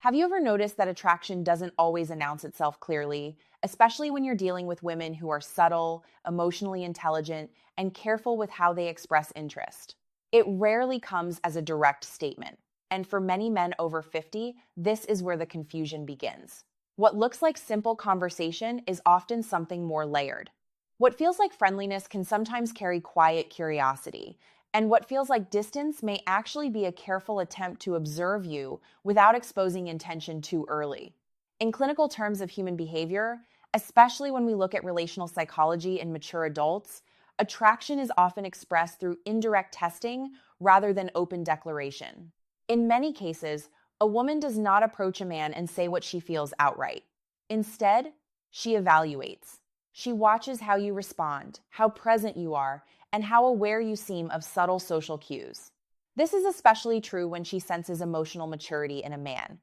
Have you ever noticed that attraction doesn't always announce itself clearly, especially when you're dealing with women who are subtle, emotionally intelligent, and careful with how they express interest? It rarely comes as a direct statement. And for many men over 50, this is where the confusion begins. What looks like simple conversation is often something more layered. What feels like friendliness can sometimes carry quiet curiosity, and what feels like distance may actually be a careful attempt to observe you without exposing intention too early. In clinical terms of human behavior, especially when we look at relational psychology in mature adults, attraction is often expressed through indirect testing rather than open declaration. In many cases, a woman does not approach a man and say what she feels outright. Instead, she evaluates. She watches how you respond, how present you are, and how aware you seem of subtle social cues. This is especially true when she senses emotional maturity in a man.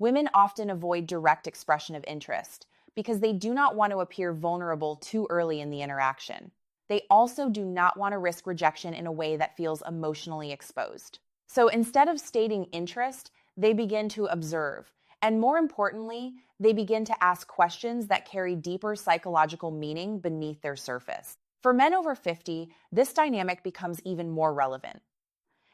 Women often avoid direct expression of interest because they do not want to appear vulnerable too early in the interaction. They also do not want to risk rejection in a way that feels emotionally exposed. So instead of stating interest, they begin to observe. And more importantly, they begin to ask questions that carry deeper psychological meaning beneath their surface. For men over 50, this dynamic becomes even more relevant.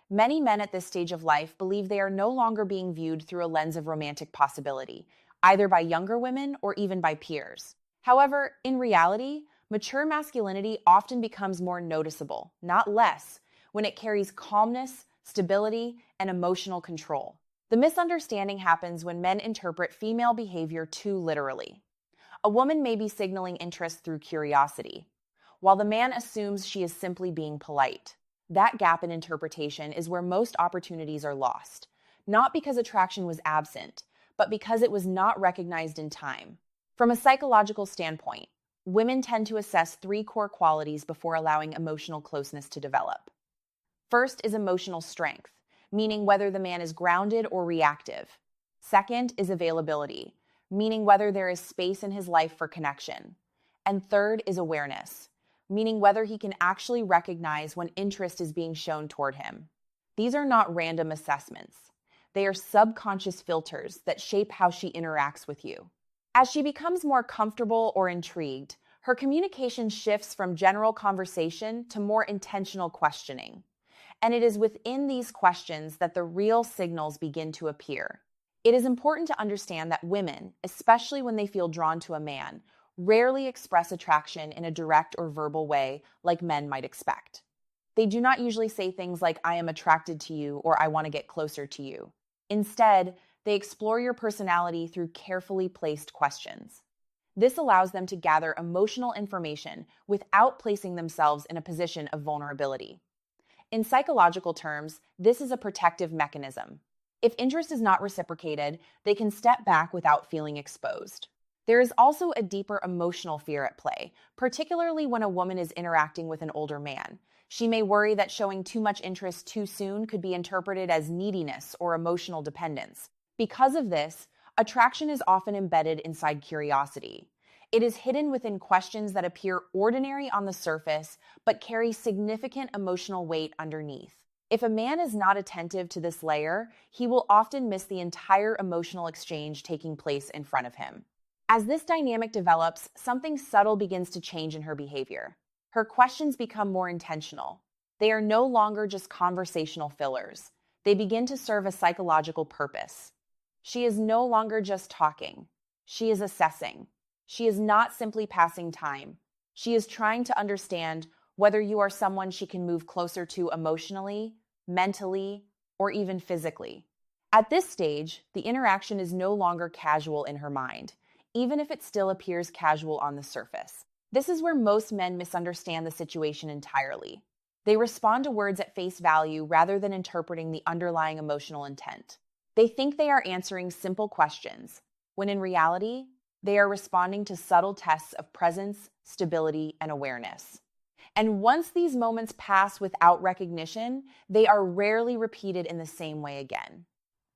Many men at this stage of life believe they are no longer being viewed through a lens of romantic possibility, either by younger women or even by peers. However, in reality, mature masculinity often becomes more noticeable, not less, when it carries calmness, stability, and emotional control. The misunderstanding happens when men interpret female behavior too literally. A woman may be signaling interest through curiosity, while the man assumes she is simply being polite. That gap in interpretation is where most opportunities are lost, not because attraction was absent, but because it was not recognized in time. From a psychological standpoint, women tend to assess three core qualities before allowing emotional closeness to develop. First is emotional strength, meaning whether the man is grounded or reactive. Second is availability, meaning whether there is space in his life for connection. And third is awareness, meaning whether he can actually recognize when interest is being shown toward him. These are not random assessments. They are subconscious filters that shape how she interacts with you. As she becomes more comfortable or intrigued, her communication shifts from general conversation to more intentional questioning. And it is within these questions that the real signals begin to appear. It is important to understand that women, especially when they feel drawn to a man, rarely express attraction in a direct or verbal way like men might expect. They do not usually say things like, "I am attracted to you" or "I want to get closer to you." Instead, they explore your personality through carefully placed questions. This allows them to gather emotional information without placing themselves in a position of vulnerability. In psychological terms, this is a protective mechanism. If interest is not reciprocated, they can step back without feeling exposed. There is also a deeper emotional fear at play, particularly when a woman is interacting with an older man. She may worry that showing too much interest too soon could be interpreted as neediness or emotional dependence. Because of this, attraction is often embedded inside curiosity. It is hidden within questions that appear ordinary on the surface, but carry significant emotional weight underneath. If a man is not attentive to this layer, he will often miss the entire emotional exchange taking place in front of him. As this dynamic develops, something subtle begins to change in her behavior. Her questions become more intentional. They are no longer just conversational fillers. They begin to serve a psychological purpose. She is no longer just talking. She is assessing. She is not simply passing time. She is trying to understand whether you are someone she can move closer to emotionally, mentally, or even physically. At this stage, the interaction is no longer casual in her mind, even if it still appears casual on the surface. This is where most men misunderstand the situation entirely. They respond to words at face value rather than interpreting the underlying emotional intent. They think they are answering simple questions, when in reality, they are responding to subtle tests of presence, stability, and awareness. And once these moments pass without recognition, they are rarely repeated in the same way again.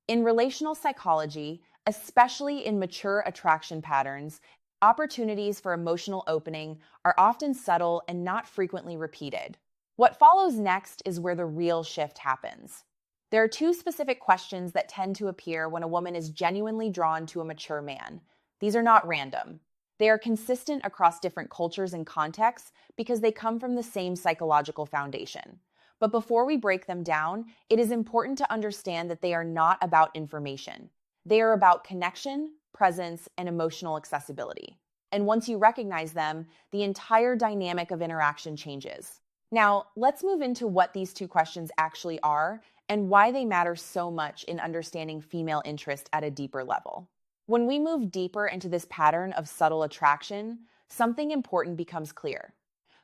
In relational psychology, especially in mature attraction patterns, opportunities for emotional opening are often subtle and not frequently repeated. What follows next is where the real shift happens. There are two specific questions that tend to appear when a woman is genuinely drawn to a mature man. These are not random. They are consistent across different cultures and contexts because they come from the same psychological foundation. But before we break them down, it is important to understand that they are not about information. They are about connection, presence, and emotional accessibility. And once you recognize them, the entire dynamic of interaction changes. Now, let's move into what these two questions actually are and why they matter so much in understanding female interest at a deeper level. When we move deeper into this pattern of subtle attraction, something important becomes clear.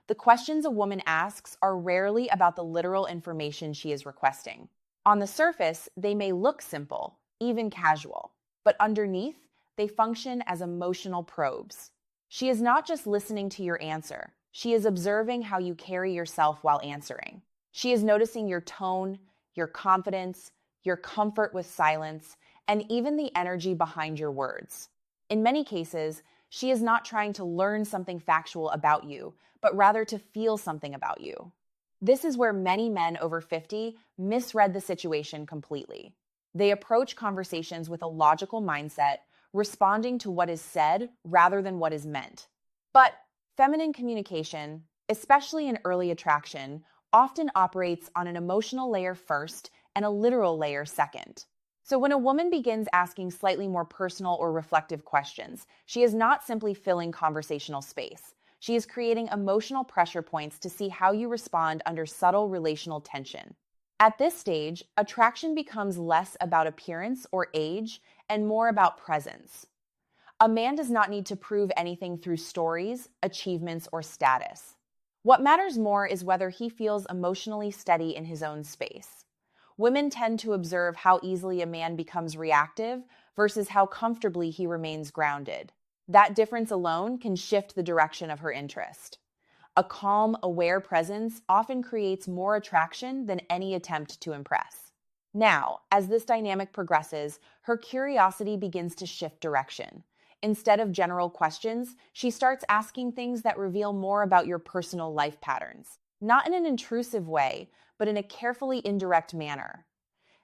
The questions a woman asks are rarely about the literal information she is requesting. On the surface, they may look simple, even casual, but underneath, they function as emotional probes. She is not just listening to your answer, she is observing how you carry yourself while answering. She is noticing your tone, your confidence, your comfort with silence, and even the energy behind your words. In many cases, she is not trying to learn something factual about you, but rather to feel something about you. This is where many men over 50 misread the situation completely. They approach conversations with a logical mindset, responding to what is said rather than what is meant. But feminine communication, especially in early attraction, often operates on an emotional layer first and a literal layer second. So when a woman begins asking slightly more personal or reflective questions, she is not simply filling conversational space. She is creating emotional pressure points to see how you respond under subtle relational tension. At this stage, attraction becomes less about appearance or age and more about presence. A man does not need to prove anything through stories, achievements, or status. What matters more is whether he feels emotionally steady in his own space. Women tend to observe how easily a man becomes reactive versus how comfortably he remains grounded. That difference alone can shift the direction of her interest. A calm, aware presence often creates more attraction than any attempt to impress. Now, as this dynamic progresses, her curiosity begins to shift direction. Instead of general questions, she starts asking things that reveal more about your personal life patterns, not in an intrusive way, but in a carefully indirect manner.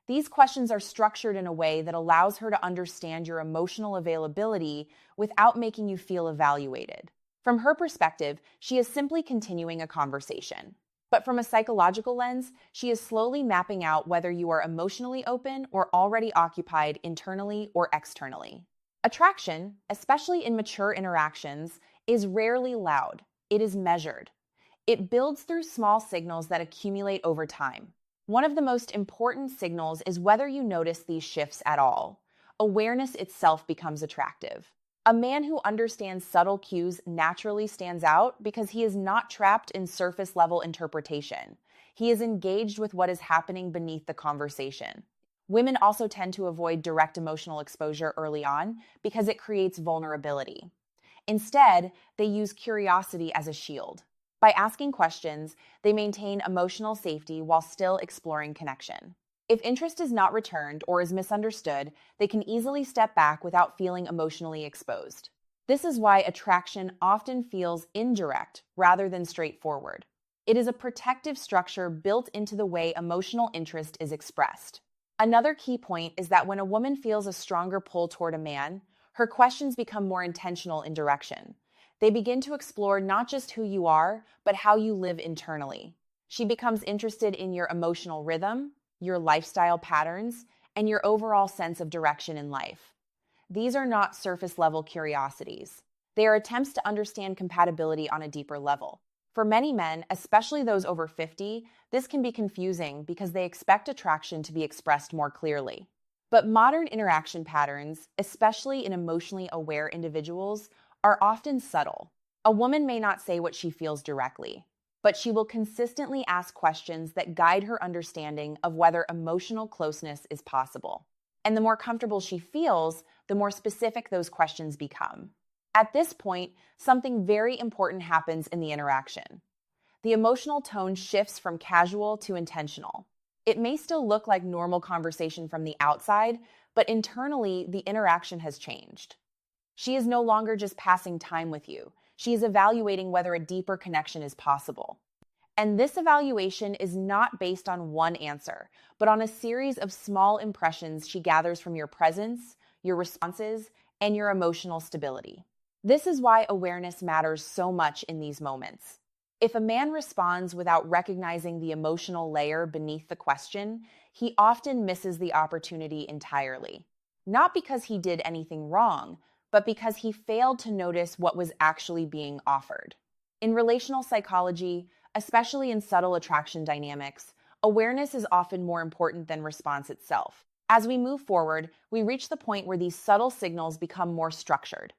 These questions are structured in a way that allows her to understand your emotional availability without making you feel evaluated. From her perspective, she is simply continuing a conversation. But from a psychological lens, she is slowly mapping out whether you are emotionally open or already occupied internally or externally. Attraction, especially in mature interactions, is rarely loud. It is measured. It builds through small signals that accumulate over time. One of the most important signals is whether you notice these shifts at all. Awareness itself becomes attractive. A man who understands subtle cues naturally stands out because he is not trapped in surface level interpretation. He is engaged with what is happening beneath the conversation. Women also tend to avoid direct emotional exposure early on because it creates vulnerability. Instead, they use curiosity as a shield. By asking questions, they maintain emotional safety while still exploring connection. If interest is not returned or is misunderstood, they can easily step back without feeling emotionally exposed. This is why attraction often feels indirect rather than straightforward. It is a protective structure built into the way emotional interest is expressed. Another key point is that when a woman feels a stronger pull toward a man, her questions become more intentional in direction. They begin to explore not just who you are, but how you live internally. She becomes interested in your emotional rhythm, your lifestyle patterns, and your overall sense of direction in life. These are not surface level curiosities. They are attempts to understand compatibility on a deeper level. For many men, especially those over 50, this can be confusing because they expect attraction to be expressed more clearly. But modern interaction patterns, especially in emotionally aware individuals, are often subtle. A woman may not say what she feels directly, but she will consistently ask questions that guide her understanding of whether emotional closeness is possible. And the more comfortable she feels, the more specific those questions become. At this point, something very important happens in the interaction. The emotional tone shifts from casual to intentional. It may still look like normal conversation from the outside, but internally, the interaction has changed. She is no longer just passing time with you. She is evaluating whether a deeper connection is possible. And this evaluation is not based on one answer, but on a series of small impressions she gathers from your presence, your responses, and your emotional stability. This is why awareness matters so much in these moments. If a man responds without recognizing the emotional layer beneath the question, he often misses the opportunity entirely. Not because he did anything wrong, but because he failed to notice what was actually being offered. In relational psychology, especially in subtle attraction dynamics, awareness is often more important than response itself. As we move forward, we reach the point where these subtle signals become more structured.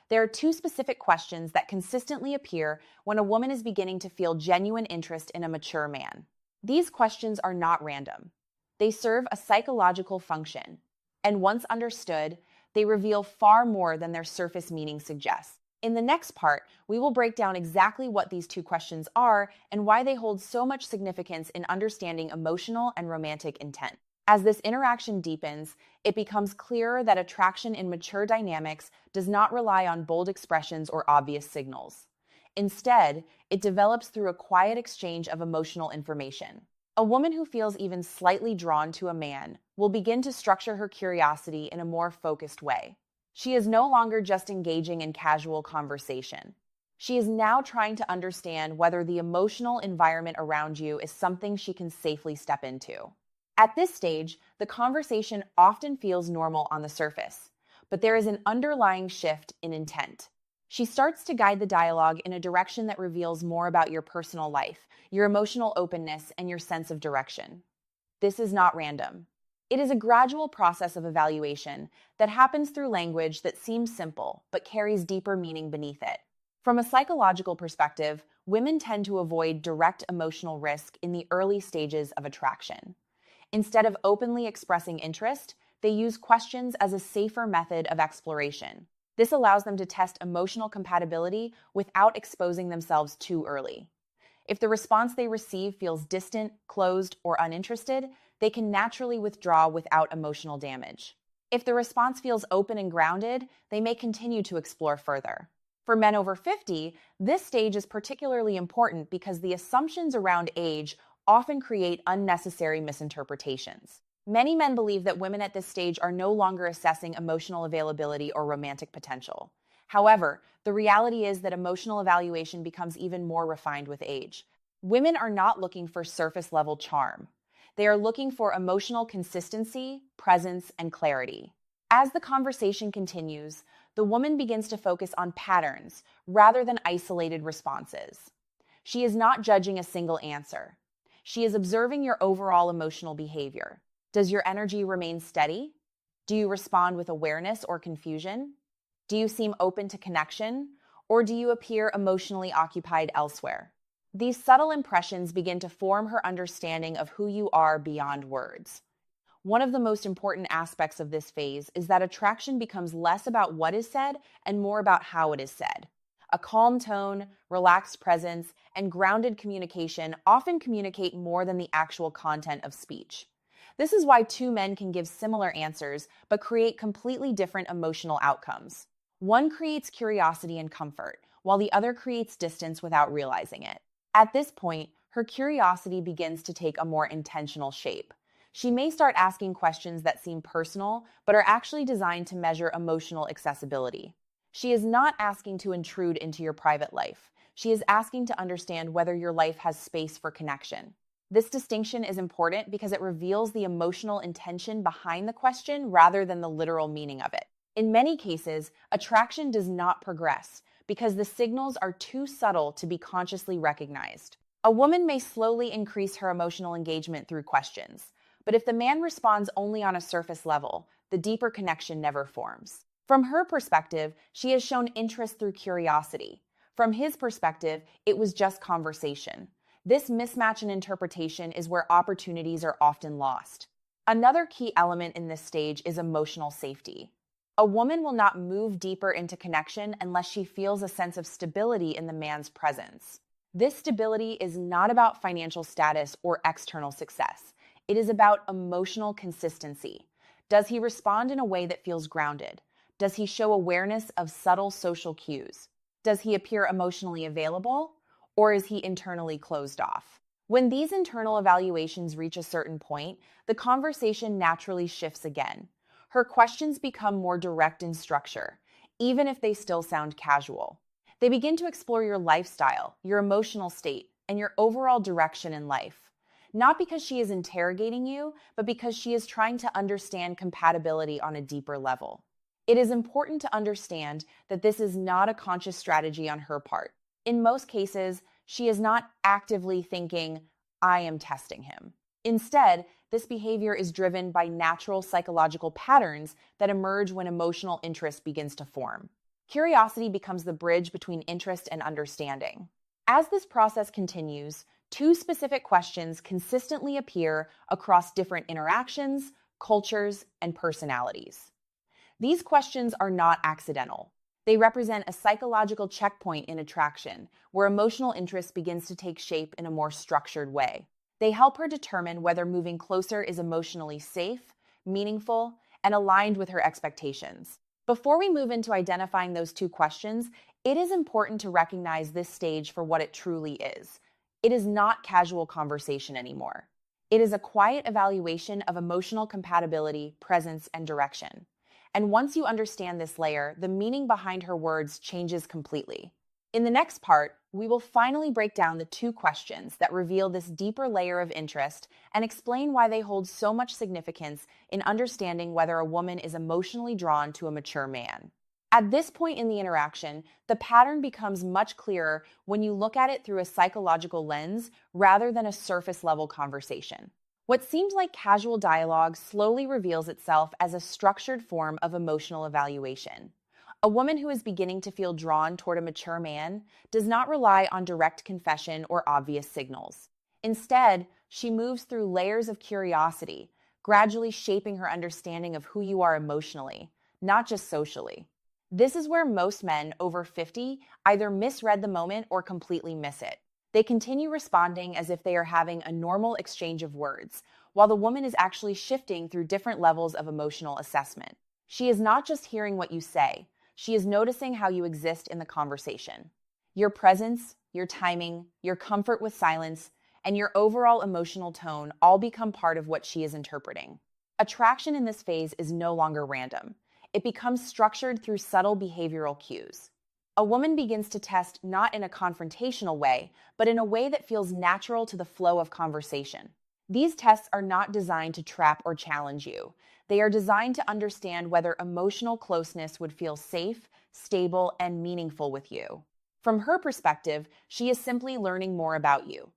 There are two specific questions that consistently appear when a woman is beginning to feel genuine interest in a mature man. These questions are not random. They serve a psychological function, and once understood, they reveal far more than their surface meaning suggests. In the next part, we will break down exactly what these two questions are and why they hold so much significance in understanding emotional and romantic intent. As this interaction deepens, it becomes clearer that attraction in mature dynamics does not rely on bold expressions or obvious signals. Instead, it develops through a quiet exchange of emotional information. A woman who feels even slightly drawn to a man will begin to structure her curiosity in a more focused way. She is no longer just engaging in casual conversation. She is now trying to understand whether the emotional environment around you is something she can safely step into. At this stage, the conversation often feels normal on the surface, but there is an underlying shift in intent. She starts to guide the dialogue in a direction that reveals more about your personal life, your emotional openness, and your sense of direction. This is not random. It is a gradual process of evaluation that happens through language that seems simple but carries deeper meaning beneath it. From a psychological perspective, women tend to avoid direct emotional risk in the early stages of attraction. Instead of openly expressing interest, they use questions as a safer method of exploration. This allows them to test emotional compatibility without exposing themselves too early. If the response they receive feels distant, closed, or uninterested, they can naturally withdraw without emotional damage. If the response feels open and grounded, they may continue to explore further. For men over 50, this stage is particularly important because the assumptions around age often create unnecessary misinterpretations. Many men believe that women at this stage are no longer assessing emotional availability or romantic potential. However, the reality is that emotional evaluation becomes even more refined with age. Women are not looking for surface level charm. They are looking for emotional consistency, presence, and clarity. As the conversation continues, the woman begins to focus on patterns rather than isolated responses. She is not judging a single answer. She is observing your overall emotional behavior. Does your energy remain steady? Do you respond with awareness or confusion? Do you seem open to connection? Or do you appear emotionally occupied elsewhere? These subtle impressions begin to form her understanding of who you are beyond words. One of the most important aspects of this phase is that attraction becomes less about what is said and more about how it is said. A calm tone, relaxed presence, and grounded communication often communicate more than the actual content of speech. This is why two men can give similar answers but create completely different emotional outcomes. One creates curiosity and comfort, while the other creates distance without realizing it. At this point, her curiosity begins to take a more intentional shape. She may start asking questions that seem personal, but are actually designed to measure emotional accessibility. She is not asking to intrude into your private life. She is asking to understand whether your life has space for connection. This distinction is important because it reveals the emotional intention behind the question rather than the literal meaning of it. In many cases, attraction does not progress because the signals are too subtle to be consciously recognized. A woman may slowly increase her emotional engagement through questions, but if the man responds only on a surface level, the deeper connection never forms. From her perspective, she has shown interest through curiosity. From his perspective, it was just conversation. This mismatch in interpretation is where opportunities are often lost. Another key element in this stage is emotional safety. A woman will not move deeper into connection unless she feels a sense of stability in the man's presence. This stability is not about financial status or external success. It is about emotional consistency. Does he respond in a way that feels grounded? Does he show awareness of subtle social cues? Does he appear emotionally available? or is he internally closed off? When these internal evaluations reach a certain point, the conversation naturally shifts again. Her questions become more direct in structure, even if they still sound casual. They begin to explore your lifestyle, your emotional state, and your overall direction in life. Not because she is interrogating you, but because she is trying to understand compatibility on a deeper level. It is important to understand that this is not a conscious strategy on her part. In most cases, she is not actively thinking, I am testing him. Instead, this behavior is driven by natural psychological patterns that emerge when emotional interest begins to form. Curiosity becomes the bridge between interest and understanding. As this process continues, two specific questions consistently appear across different interactions, cultures, and personalities. These questions are not accidental. They represent a psychological checkpoint in attraction, where emotional interest begins to take shape in a more structured way. They help her determine whether moving closer is emotionally safe, meaningful, and aligned with her expectations. Before we move into identifying those two questions, it is important to recognize this stage for what it truly is. It is not casual conversation anymore. It is a quiet evaluation of emotional compatibility, presence, and direction. And once you understand this layer, the meaning behind her words changes completely. In the next part, we will finally break down the two questions that reveal this deeper layer of interest and explain why they hold so much significance in understanding whether a woman is emotionally drawn to a mature man. At this point in the interaction, the pattern becomes much clearer when you look at it through a psychological lens rather than a surface-level conversation. What seemed like casual dialogue slowly reveals itself as a structured form of emotional evaluation. A woman who is beginning to feel drawn toward a mature man does not rely on direct confession or obvious signals. Instead, she moves through layers of curiosity, gradually shaping her understanding of who you are emotionally, not just socially. This is where most men over 50 either misread the moment or completely miss it. They continue responding as if they are having a normal exchange of words, while the woman is actually shifting through different levels of emotional assessment. She is not just hearing what you say, she is noticing how you exist in the conversation. Your presence, your timing, your comfort with silence, and your overall emotional tone all become part of what she is interpreting. Attraction in this phase is no longer random. It becomes structured through subtle behavioral cues. A woman begins to test not in a confrontational way, but in a way that feels natural to the flow of conversation. These tests are not designed to trap or challenge you. They are designed to understand whether emotional closeness would feel safe, stable, and meaningful with you. From her perspective, she is simply learning more about you.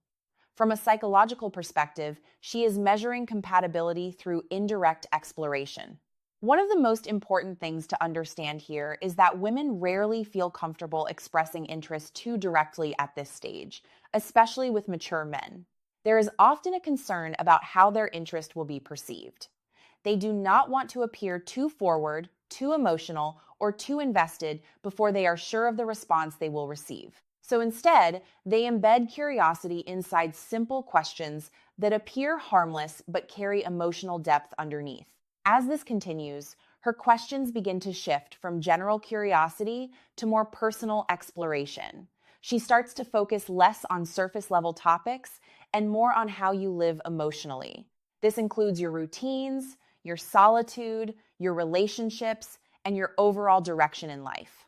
From a psychological perspective, she is measuring compatibility through indirect exploration. One of the most important things to understand here is that women rarely feel comfortable expressing interest too directly at this stage, especially with mature men. There is often a concern about how their interest will be perceived. They do not want to appear too forward, too emotional, or too invested before they are sure of the response they will receive. So instead, they embed curiosity inside simple questions that appear harmless but carry emotional depth underneath. As this continues, her questions begin to shift from general curiosity to more personal exploration. She starts to focus less on surface-level topics and more on how you live emotionally. This includes your routines, your solitude, your relationships, and your overall direction in life.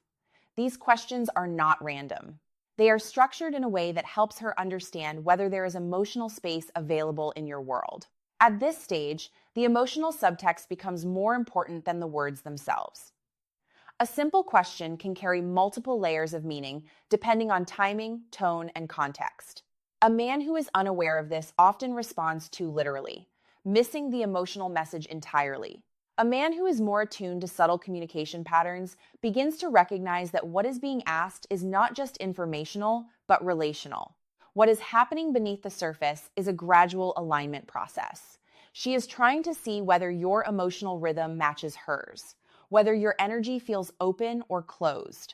These questions are not random. They are structured in a way that helps her understand whether there is emotional space available in your world. At this stage, the emotional subtext becomes more important than the words themselves. A simple question can carry multiple layers of meaning depending on timing, tone, and context. A man who is unaware of this often responds too literally, missing the emotional message entirely. A man who is more attuned to subtle communication patterns begins to recognize that what is being asked is not just informational, but relational. What is happening beneath the surface is a gradual alignment process. She is trying to see whether your emotional rhythm matches hers, whether your energy feels open or closed,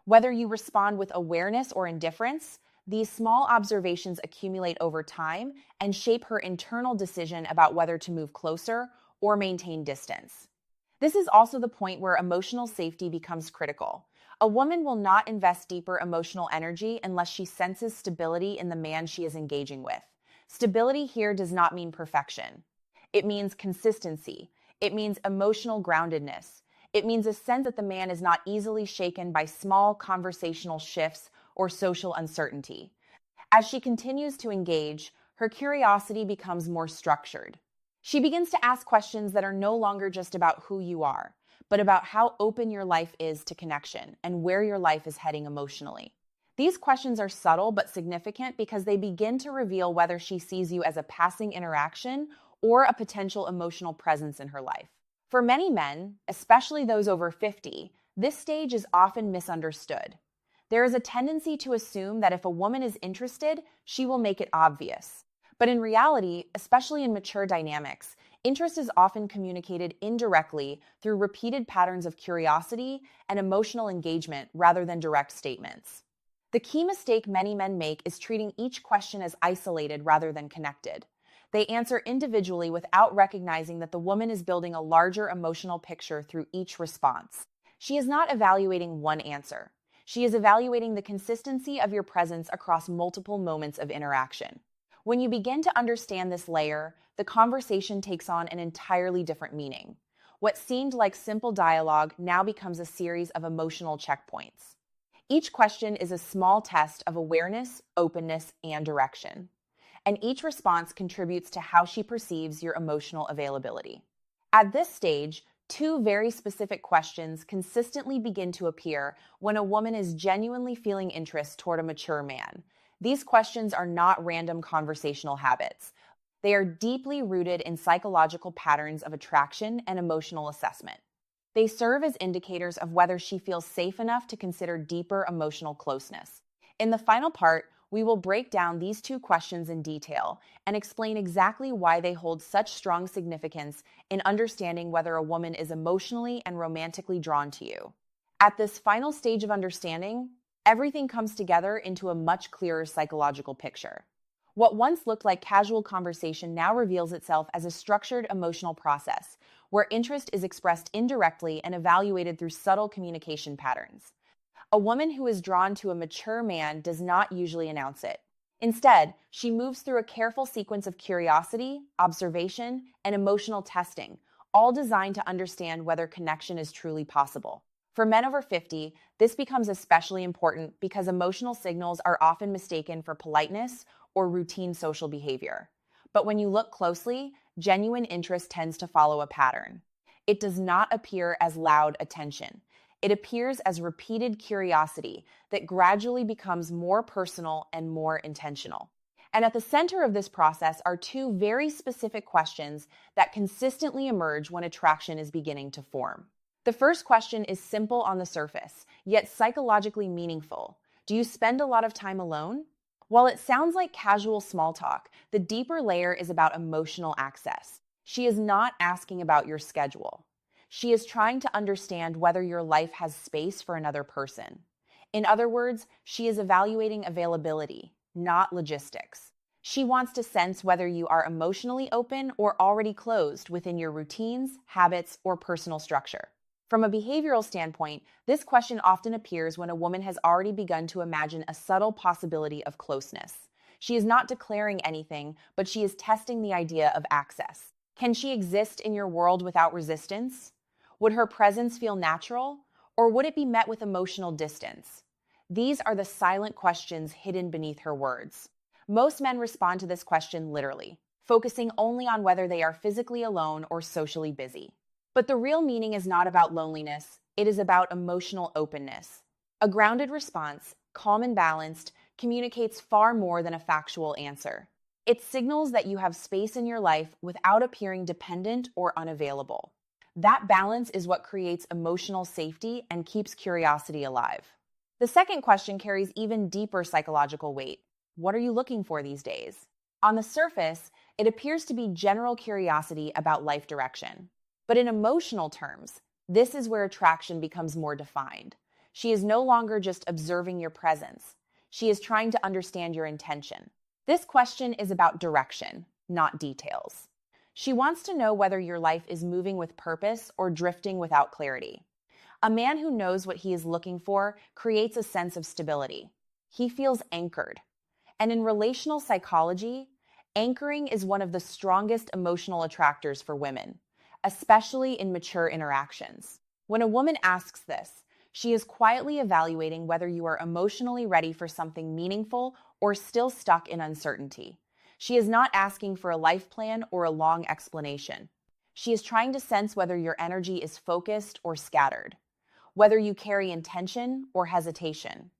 whether you respond with awareness or indifference. These small observations accumulate over time and shape her internal decision about whether to move closer or maintain distance. This is also the point where emotional safety becomes critical. A woman will not invest deeper emotional energy unless she senses stability in the man she is engaging with. Stability here does not mean perfection. It means consistency. It means emotional groundedness. It means a sense that the man is not easily shaken by small conversational shifts or social uncertainty. As she continues to engage, her curiosity becomes more structured. She begins to ask questions that are no longer just about who you are, but about how open your life is to connection and where your life is heading emotionally. These questions are subtle but significant because they begin to reveal whether she sees you as a passing interaction or a potential emotional presence in her life. For many men, especially those over 50, this stage is often misunderstood. There is a tendency to assume that if a woman is interested, she will make it obvious. But in reality, especially in mature dynamics, interest is often communicated indirectly through repeated patterns of curiosity and emotional engagement rather than direct statements. The key mistake many men make is treating each question as isolated rather than connected. They answer individually without recognizing that the woman is building a larger emotional picture through each response. She is not evaluating one answer. She is evaluating the consistency of your presence across multiple moments of interaction. When you begin to understand this layer, the conversation takes on an entirely different meaning. What seemed like simple dialogue now becomes a series of emotional checkpoints. Each question is a small test of awareness, openness, and direction. And each response contributes to how she perceives your emotional availability. At this stage, two very specific questions consistently begin to appear when a woman is genuinely feeling interest toward a mature man. These questions are not random conversational habits. They are deeply rooted in psychological patterns of attraction and emotional assessment. They serve as indicators of whether she feels safe enough to consider deeper emotional closeness. In the final part, we will break down these two questions in detail and explain exactly why they hold such strong significance in understanding whether a woman is emotionally and romantically drawn to you. At this final stage of understanding, everything comes together into a much clearer psychological picture. What once looked like casual conversation now reveals itself as a structured emotional process, where interest is expressed indirectly and evaluated through subtle communication patterns. A woman who is drawn to a mature man does not usually announce it. Instead, she moves through a careful sequence of curiosity, observation, and emotional testing, all designed to understand whether connection is truly possible. For men over 50, this becomes especially important because emotional signals are often mistaken for politeness or routine social behavior. But when you look closely, genuine interest tends to follow a pattern. It does not appear as loud attention. It appears as repeated curiosity that gradually becomes more personal and more intentional. And at the center of this process are two very specific questions that consistently emerge when attraction is beginning to form. The first question is simple on the surface, yet psychologically meaningful. Do you spend a lot of time alone? While it sounds like casual small talk, the deeper layer is about emotional access. She is not asking about your schedule. She is trying to understand whether your life has space for another person. In other words, she is evaluating availability, not logistics. She wants to sense whether you are emotionally open or already closed within your routines, habits, or personal structure. From a behavioral standpoint, this question often appears when a woman has already begun to imagine a subtle possibility of closeness. She is not declaring anything, but she is testing the idea of access. Can she exist in your world without resistance? Would her presence feel natural, or would it be met with emotional distance? These are the silent questions hidden beneath her words. Most men respond to this question literally, focusing only on whether they are physically alone or socially busy. But the real meaning is not about loneliness, it is about emotional openness. A grounded response, calm and balanced, communicates far more than a factual answer. It signals that you have space in your life without appearing dependent or unavailable. That balance is what creates emotional safety and keeps curiosity alive. The second question carries even deeper psychological weight. What are you looking for these days? On the surface, it appears to be general curiosity about life direction. But in emotional terms, this is where attraction becomes more defined. She is no longer just observing your presence. She is trying to understand your intention. This question is about direction, not details. She wants to know whether your life is moving with purpose or drifting without clarity. A man who knows what he is looking for creates a sense of stability. He feels anchored. And in relational psychology, anchoring is one of the strongest emotional attractors for women, especially in mature interactions. When a woman asks this, she is quietly evaluating whether you are emotionally ready for something meaningful or still stuck in uncertainty. She is not asking for a life plan or a long explanation. She is trying to sense whether your energy is focused or scattered, whether you carry intention or hesitation,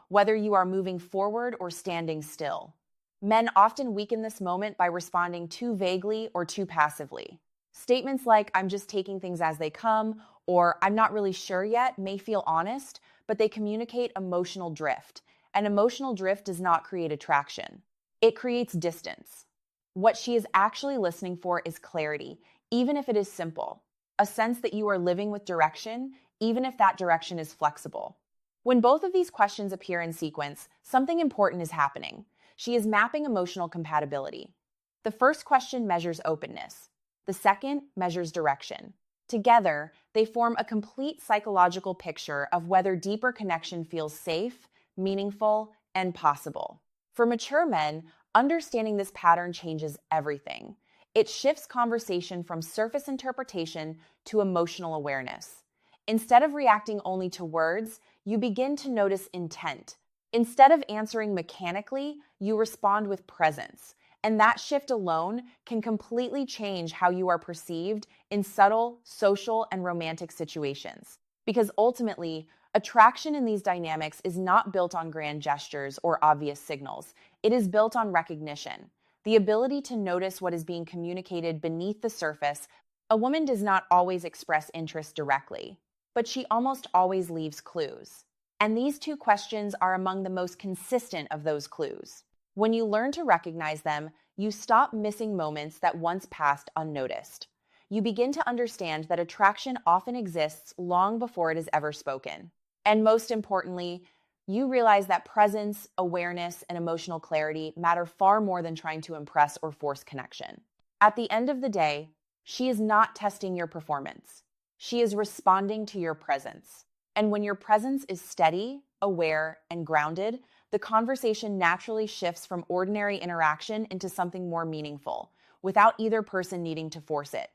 whether you are moving forward or standing still. Men often weaken this moment by responding too vaguely or too passively. Statements like, I'm just taking things as they come, or I'm not really sure yet, may feel honest, but they communicate emotional drift. And emotional drift does not create attraction, it creates distance. What she is actually listening for is clarity, even if it is simple, a sense that you are living with direction, even if that direction is flexible. When both of these questions appear in sequence, something important is happening. She is mapping emotional compatibility. The first question measures openness. The second measures direction. Together, they form a complete psychological picture of whether deeper connection feels safe, meaningful, and possible. For mature men, understanding this pattern changes everything. It shifts conversation from surface interpretation to emotional awareness. Instead of reacting only to words, you begin to notice intent. Instead of answering mechanically, you respond with presence. And that shift alone can completely change how you are perceived in subtle, social, and romantic situations. Because ultimately, attraction in these dynamics is not built on grand gestures or obvious signals. It is built on recognition, the ability to notice what is being communicated beneath the surface. A woman does not always express interest directly, but she almost always leaves clues. And these two questions are among the most consistent of those clues. When you learn to recognize them, you stop missing moments that once passed unnoticed. You begin to understand that attraction often exists long before it is ever spoken. And most importantly, you realize that presence, awareness, and emotional clarity matter far more than trying to impress or force connection. At the end of the day, she is not testing your performance. She is responding to your presence. And when your presence is steady, aware, and grounded, the conversation naturally shifts from ordinary interaction into something more meaningful, without either person needing to force it.